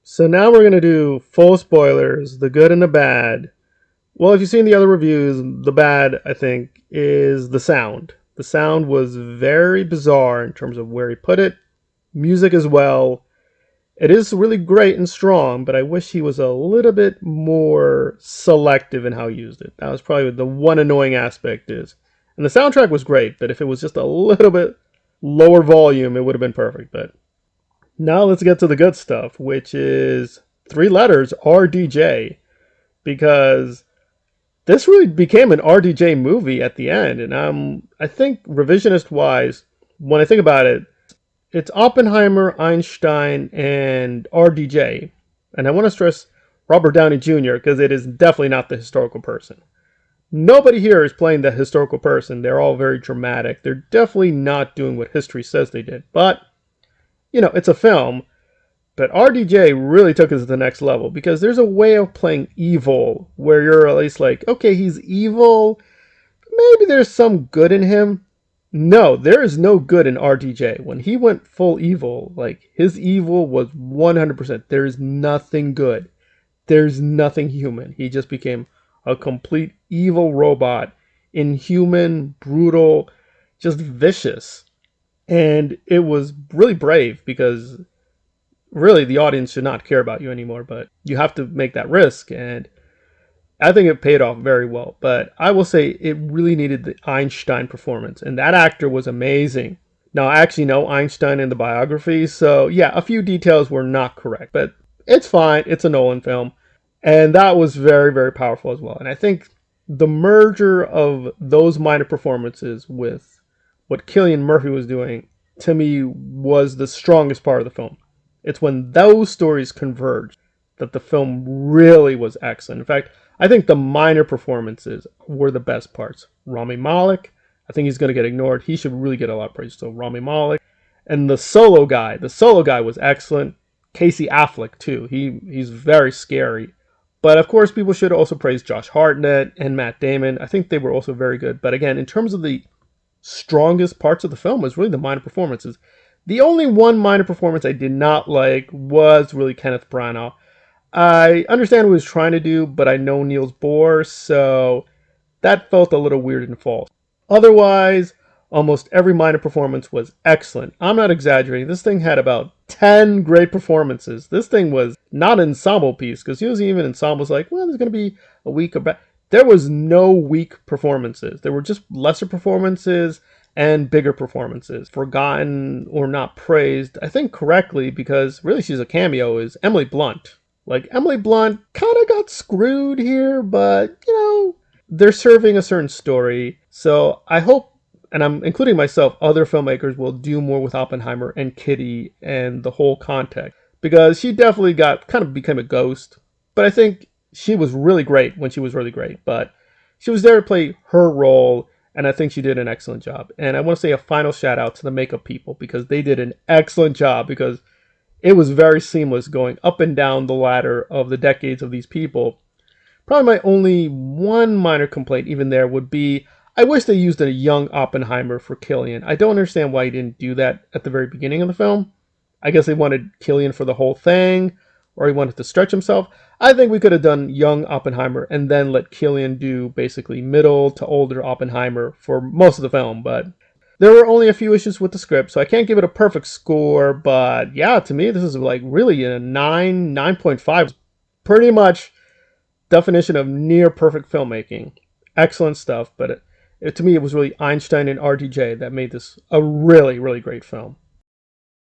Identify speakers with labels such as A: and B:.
A: So now we're going to do full spoilers, the good and the bad. Well, if you've seen the other reviews, the bad, I think, is the sound. The sound was very bizarre in terms of where he put it, music as well. It is really great and strong, but I wish he was a little bit more selective in how he used it. That was probably the one annoying aspect is. And the soundtrack was great, but if it was just a little bit lower volume, it would have been perfect. But now let's get to the good stuff, which is three letters, RDJ, because this really became an RDJ movie at the end. And I think revisionist wise, when I think about it, it's Oppenheimer, Einstein, and RDJ. And I want to stress Robert Downey Jr. because it is definitely not the historical person. Nobody here is playing the historical person. They're all very dramatic. They're definitely not doing what history says they did. But, it's a film. But RDJ really took it to the next level because there's a way of playing evil where you're at least like, okay, he's evil. Maybe there's some good in him. No, there is no good in RDJ. When he went full evil, like his evil was 100%. There's nothing good. There's nothing human. He just became a complete evil robot, inhuman, brutal, just vicious. And it was really brave because really the audience should not care about you anymore, but you have to make that risk. And I think it paid off very well, but I will say it really needed the Einstein performance, and that actor was amazing. Now, I actually know Einstein in the biography, so yeah, a few details were not correct, but it's fine. It's a Nolan film, and that was very, very powerful as well. And I think the merger of those minor performances with what Cillian Murphy was doing, to me, was the strongest part of the film. It's when those stories converged that the film really was excellent. In fact, I think the minor performances were the best parts. Rami Malek, I think he's going to get ignored. He should really get a lot of praise. So Rami Malek. And the solo guy was excellent. Casey Affleck, too. He's very scary. But of course, people should also praise Josh Hartnett and Matt Damon. I think they were also very good. But again, in terms of the strongest parts of the film was really the minor performances. The only one minor performance I did not like was really Kenneth Branagh. I understand what he was trying to do, but I know Niels Bohr, so that felt a little weird and false. Otherwise, almost every minor performance was excellent. I'm not exaggerating. This thing had about 10 great performances. This thing was not an ensemble piece, because usually even ensembles like, well, there's going to be a weak or bad. There was no weak performances. There were just lesser performances and bigger performances. Forgotten or not praised, I think correctly, because really she's a cameo, is Emily Blunt. Like, Emily Blunt kind of got screwed here, but, they're serving a certain story. So I hope, and I'm including myself, other filmmakers will do more with Oppenheimer and Kitty and the whole context. Because she definitely became a ghost. But I think she was really great when she was really great. But she was there to play her role, and I think she did an excellent job. And I want to say a final shout out to the makeup people, because they did an excellent job, because it was very seamless going up and down the ladder of the decades of these people. Probably my only one minor complaint even there would be, I wish they used a young Oppenheimer for Cillian. I don't understand why he didn't do that at the very beginning of the film. I guess they wanted Cillian for the whole thing, or he wanted to stretch himself. I think we could have done young Oppenheimer and then let Cillian do basically middle to older Oppenheimer for most of the film, but there were only a few issues with the script, so I can't give it a perfect score, but yeah, to me, this is like really a 9.5. Pretty much definition of near perfect filmmaking. Excellent stuff, but to me, it was really Einstein and RDJ that made this a really, really great film.